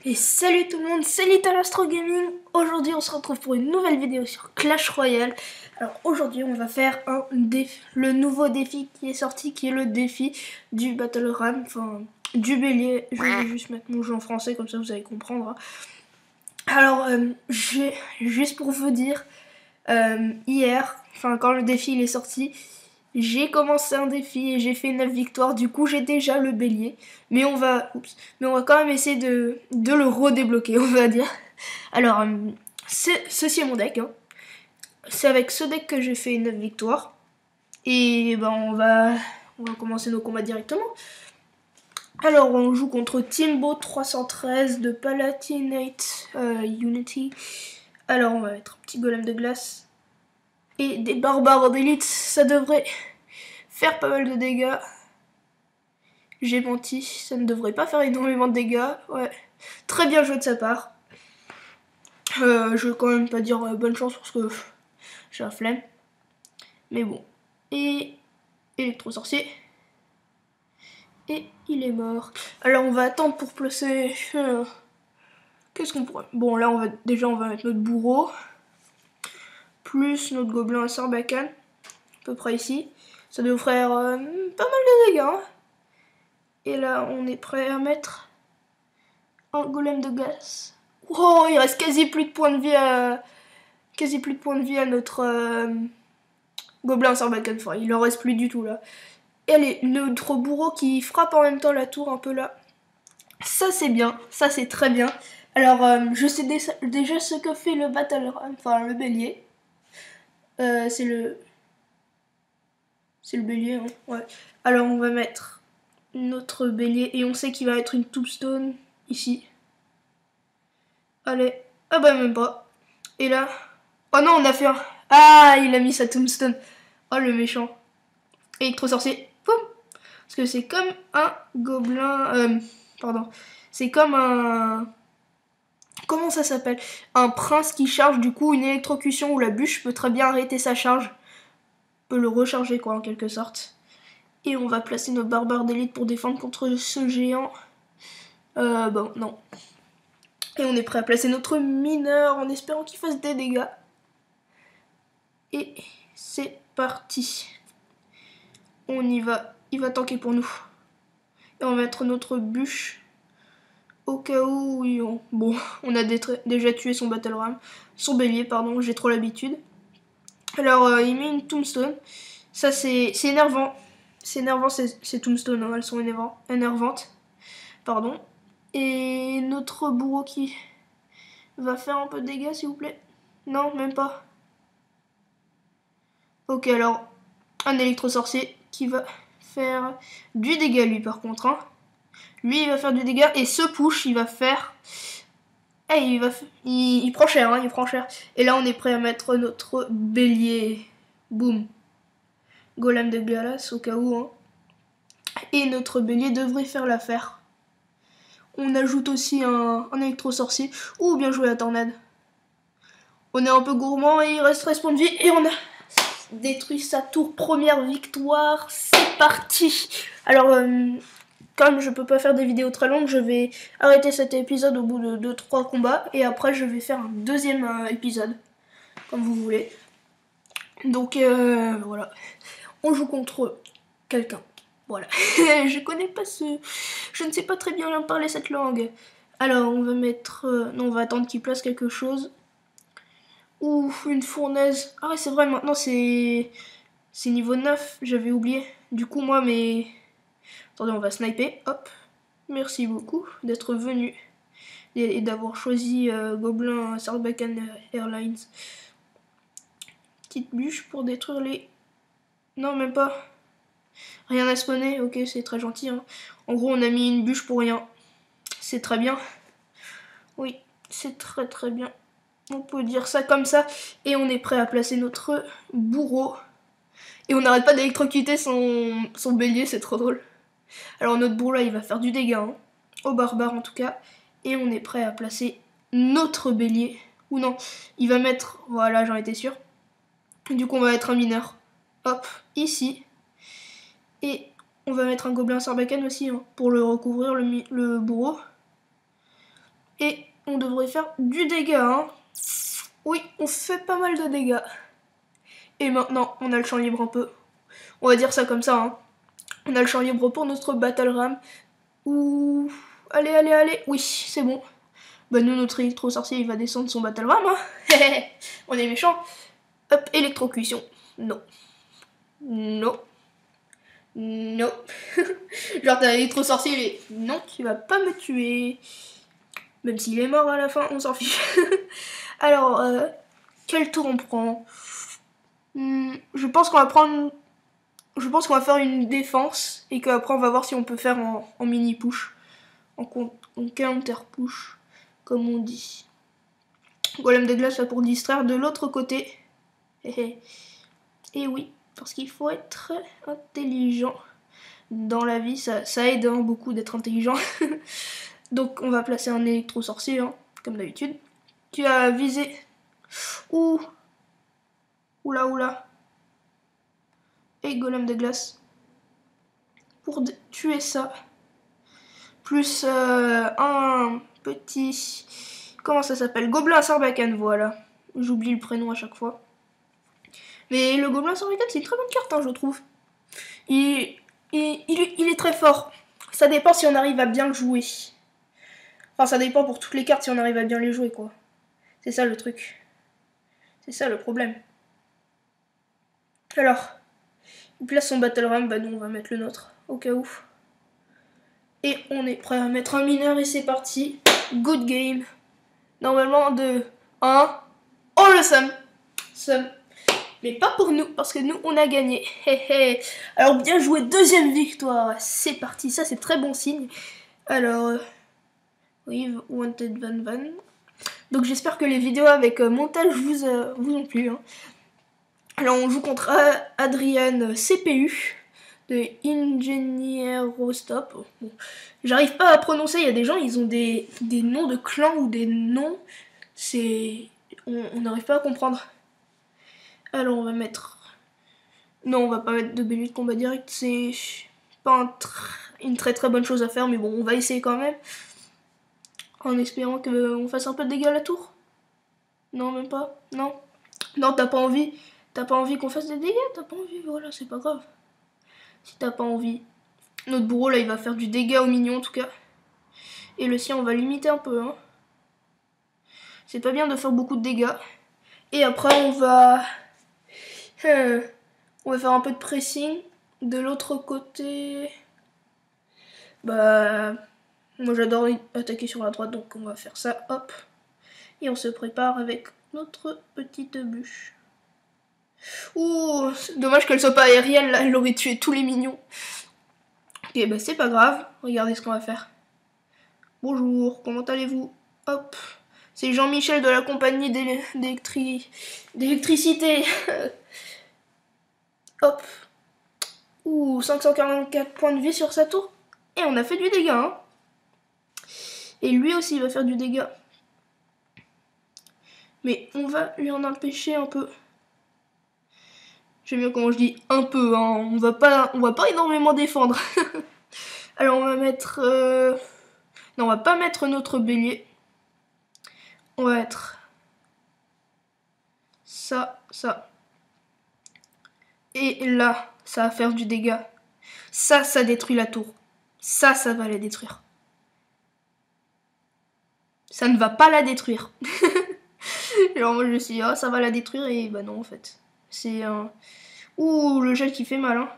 Et salut tout le monde, c'est Little Astro Gaming. Aujourd'hui on se retrouve pour une nouvelle vidéo sur Clash Royale. Alors aujourd'hui on va faire le nouveau défi qui est sorti, qui est le défi du Battle Ram, enfin du bélier. Je vais juste mettre mon jeu en français comme ça vous allez comprendre. Alors juste pour vous dire, hier, enfin quand le défi il est sorti, j'ai commencé un défi et j'ai fait 9 victoires, du coup j'ai déjà le bélier. Mais on va quand même essayer de le redébloquer, on va dire. Alors, ceci est mon deck. Hein. C'est avec ce deck que j'ai fait 9 victoires. Et ben on va commencer nos combats directement. Alors on joue contre Timbo 313 de Palatinate Unity. Alors on va mettre un petit golem de glace. Et des barbares d'élite, ça devrait faire pas mal de dégâts. J'ai menti, ça ne devrait pas faire énormément de dégâts. Ouais, très bien joué de sa part. Je vais quand même pas dire bonne chance parce que j'ai la flemme. Mais bon. Et électro-sorcier. Et il est mort. Alors on va attendre pour placer... Qu'est-ce qu'on pourrait... Bon là on va mettre notre bourreau. Plus notre gobelin à Sarbacane. À peu près ici. Ça devrait faire pas mal de dégâts. Hein. Et là on est prêt à mettre un golem de glace. Oh, il reste quasi plus de points de vie à notre gobelin Sarbacane. Enfin, il en reste plus du tout là. Et allez, notre bourreau qui frappe en même temps la tour un peu là. Ça c'est bien, ça c'est très bien. Alors je sais déjà ce que fait le battle ram, enfin le bélier. C'est le bélier, hein. Ouais. Alors on va mettre notre bélier et on sait qu'il va être une tombstone ici. Allez, ah bah même pas. Et là, oh non on a fait un... Ah il a mis sa tombstone. Oh le méchant. Électro-sorcier. Poum. Parce que c'est comme un gobelin... pardon. C'est comme un... Comment ça s'appelle? Un prince qui charge, du coup une électrocution ou la bûche peut très bien arrêter sa charge. Peut le recharger quoi en quelque sorte. Et on va placer nos barbares d'élite pour défendre contre ce géant. Bon, non. Et on est prêt à placer notre mineur en espérant qu'il fasse des dégâts. Et c'est parti. On y va. Il va tanker pour nous. Et on va mettre notre bûche. Au cas où, oui, bon, on a déjà tué son battle ram. Son bélier, pardon, j'ai trop l'habitude. Alors, il met une tombstone. Ça, c'est énervant. C'est énervant, ces tombstones, hein, elles sont énervantes. Pardon. Et notre bourreau qui va faire un peu de dégâts, s'il vous plaît. Non, même pas. Ok, alors, un électro-sorcier qui va faire du dégât, lui, par contre. Hein. Lui, il va faire du dégât. Et ce push, il va faire... Eh, il prend cher, hein, il prend cher. Et là, on est prêt à mettre notre bélier. Boum. Golem de glace, au cas où. Hein. Et notre bélier devrait faire l'affaire. On ajoute aussi un électro-sorcier. Ouh, bien joué la tornade. On est un peu gourmand et il reste 13 points de vie. Et on a détruit sa tour. Première victoire. C'est parti. Alors, comme je peux pas faire des vidéos très longues, je vais arrêter cet épisode au bout de 2-3 combats. Et après, je vais faire un deuxième épisode. Comme vous voulez. Donc, voilà. On joue contre quelqu'un. Voilà. Je connais pas je ne sais pas très bien parler cette langue. Alors, on va mettre... non, on va attendre qu'il place quelque chose. Ouf, une fournaise. Ah ouais, c'est vrai, maintenant c'est niveau 9, j'avais oublié. Du coup, moi, mais... Attendez, on va sniper. Hop. Merci beaucoup d'être venu. Et d'avoir choisi Gobelin Sarbacane Airlines. Petite bûche pour détruire les... Non, même pas. Rien à spawner, ok, c'est très gentil. Hein. En gros, on a mis une bûche pour rien. C'est très bien. Oui, c'est très très bien. On peut dire ça comme ça. Et on est prêt à placer notre bourreau. Et on n'arrête pas d'électrocuter son bélier, c'est trop drôle. Alors notre bourreau là, il va faire du dégât. Hein. Au barbare en tout cas. Et on est prêt à placer notre bélier. Ou non, il va mettre... Voilà, j'en étais sûr. Du coup, on va mettre un mineur. Hop, ici. Et on va mettre un gobelin Sarbacane aussi, hein, pour le recouvrir, le bourreau. on devrait faire du dégât, hein. Oui, on fait pas mal de dégâts. Et maintenant, on a le champ libre un peu. On va dire ça comme ça, hein. On a le champ libre pour notre Battle Ram. Ouh, allez, allez, allez. Oui, c'est bon. Bah nous, notre électro-sorcier, il va descendre son Battle Ram, hein. On est méchant. Hop, électrocution. Non. Non. Non. Genre, t'as l'électro-sorcier, il est... Non, tu vas pas me tuer. Même s'il est mort à la fin, on s'en fiche. Alors, quel tour on prend? Je pense qu'on va prendre... Je pense qu'on va faire une défense et qu'après on va voir si on peut faire en mini push, en counter push, comme on dit. Golem de glace là pour distraire de l'autre côté. Et oui, parce qu'il faut être intelligent dans la vie, ça aide hein, beaucoup d'être intelligent. Donc on va placer un électro-sorcier, hein, comme d'habitude. Tu as visé... Ouh. Oula, oula. Et golem de glace. Pour tuer ça. Plus un petit... Comment ça s'appelle? Gobelin à Sarbacane, voilà. J'oublie le prénom à chaque fois. Mais le Gobelin à Sarbacane, c'est une très bonne carte, hein, je trouve. Il est très fort. Ça dépend si on arrive à bien le jouer. Enfin, ça dépend pour toutes les cartes si on arrive à bien les jouer, quoi. C'est ça le truc. C'est ça le problème. Alors, il place son Battle Ram, bah nous on va mettre le nôtre, au cas où. Et on est prêt à mettre un mineur et c'est parti. Good game. Normalement de 1. Oh le Sam. Mais pas pour nous, parce que nous on a gagné. Alors bien joué, deuxième victoire. C'est parti, ça c'est très bon signe. Alors, oui, Wanted Van Van. Donc j'espère que les vidéos avec montage vous ont plu. Hein. Alors on joue contre Adrian CPU de Ingeniero Stop. Bon, j'arrive pas à prononcer, il y a des gens, ils ont des noms de clans ou des noms, c'est... On n'arrive pas à comprendre. Alors on va mettre... Non, on va pas mettre de bélier de combat direct, c'est pas une très très bonne chose à faire, mais bon, on va essayer quand même. En espérant qu'on fasse un peu de dégâts à la tour. Non, même pas. Non. Non, t'as pas envie. T'as pas envie qu'on fasse des dégâts, t'as pas envie, voilà, c'est pas grave. Si t'as pas envie. Notre bourreau, là, il va faire du dégât au mignon, en tout cas. Et le sien, on va limiter un peu, hein. C'est pas bien de faire beaucoup de dégâts. Et après, on va faire un peu de pressing. De l'autre côté... Bah... Moi, j'adore attaquer sur la droite, donc on va faire ça, hop. Et on se prépare avec notre petite bûche. Ouh, dommage qu'elle soit pas aérienne, là, elle aurait tué tous les mignons. Ok, bah c'est pas grave, regardez ce qu'on va faire. Bonjour, comment allez-vous? Hop, c'est Jean-Michel de la compagnie d'électricité. Hop. Ouh, 544 points de vie sur sa tour. Et on a fait du dégât, hein. Et lui aussi, il va faire du dégât. Mais on va lui en empêcher un peu. J'aime bien comment je dis un peu, hein. On va pas énormément défendre. Alors on va mettre... Non, on va pas mettre notre bélier. On va mettre... Ça. Et là, ça va faire du dégât. Ça détruit la tour. Ça va la détruire. Ça ne va pas la détruire. Alors moi je me suis dit, oh, ça va la détruire et bah non en fait. C'est un... Ouh, le gel qui fait mal, hein.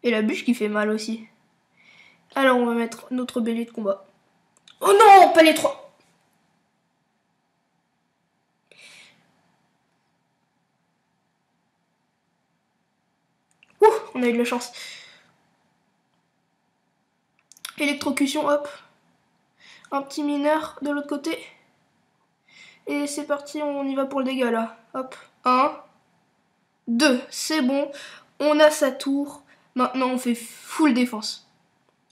Et la bûche qui fait mal aussi. Alors on va mettre notre bélier de combat. Oh non, pas les trois. Ouh, on a eu de la chance. Électrocution, hop. Un petit mineur de l'autre côté. Et c'est parti, on y va pour le dégât là. Hop, 1, 2, c'est bon. On a sa tour. Maintenant on fait full défense.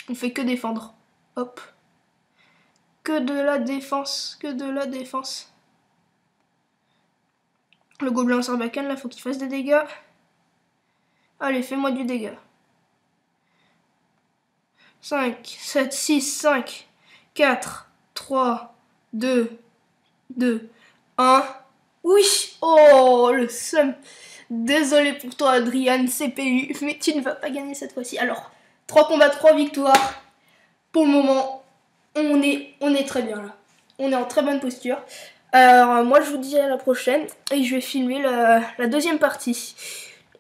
On fait que défendre. Hop. Que de la défense, que de la défense. Le gobelin Sarbacane là, faut qu'il fasse des dégâts. Allez, fais-moi du dégât. 5, 7, 6, 5, 4, 3, 2, 2, 1. Oui! Oh, le seum. Désolé pour toi, Adrien, CPU, mais tu ne vas pas gagner cette fois-ci. Alors, 3 combats, 3 victoires. Pour le moment, on est très bien là. On est en très bonne posture. Alors, moi, je vous dis à la prochaine et je vais filmer la deuxième partie.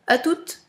À toutes.